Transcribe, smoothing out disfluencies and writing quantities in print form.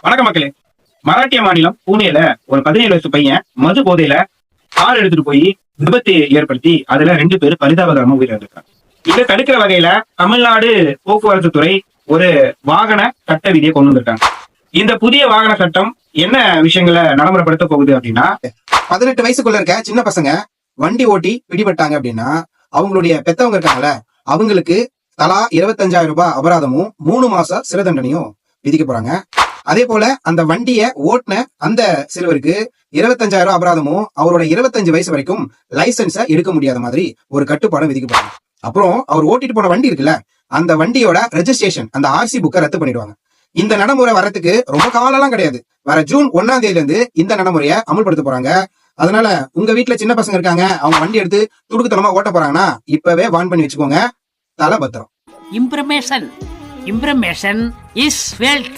வணக்கம் மக்களே. மராட்டிய மாநிலம் பூனேல ஒரு 17 வயசு பையன் மது போதையில கார் எடுத்துட்டு போய் விபத்து ஏற்படுத்தி அதுல 2 பேர் பரிதாபகரமா உயிரிழந்திருக்காங்க. இதை தடுக்கிற வகையில தமிழ்நாடு போக்குவரத்து துறை ஒரு வாகன சட்ட விதியை கொண்டு வந்திருக்காங்க. இந்த புதிய வாகன சட்டம் என்ன விஷயங்களை நடைமுறைப்படுத்த போகுது அப்படின்னா, 18 வயசுக்குள்ள இருக்க சின்ன பசங்க வண்டி ஓட்டி பிடிபட்டாங்க அப்படின்னா அவங்களுடைய பெத்தவங்க இருக்காங்கல்ல, அவங்களுக்கு தலா 25,000 ரூபாய் அபராதமும் 3 மாச சிறை தண்டனையும் விதிக்க போறாங்க. அதே போல அந்த வண்டியை ஓட்டுன அந்த சிறுவருக்கு 25,000 அபராதமும் அவரோட 25 வயசு வரைக்கும் லைசன்ஸ எடுக்க முடியாத மாதிரி ஒரு கட்டுப்பாடம் விதிக்க போறாங்க. அப்புறம் அவர் ஓட்டிட்டு போன வண்டி இருக்குல்ல, அந்த வண்டியோட ரெஜிஸ்ட்ரேஷன், அந்த ஆர்சி புக்கை ரத்து பண்ணிடுவாங்க. இந்த நடைமுறை வரத்துக்கு ரொம்ப காலம்லாம் கிடையாது. வர ஜூன் 1ஆம் தேதியில இருந்து இந்த நடைமுறையை அமல்படுத்த போறாங்க. அதனால உங்க வீட்டுல சின்ன பசங்க இருக்காங்க, அவங்க வண்டி எடுத்து துடுக்குத்தனமா ஓட்ட போறாங்கன்னா இப்பவே வான் பண்ணி வச்சுக்கோங்க. தலை பத்திரம். Information is wealth.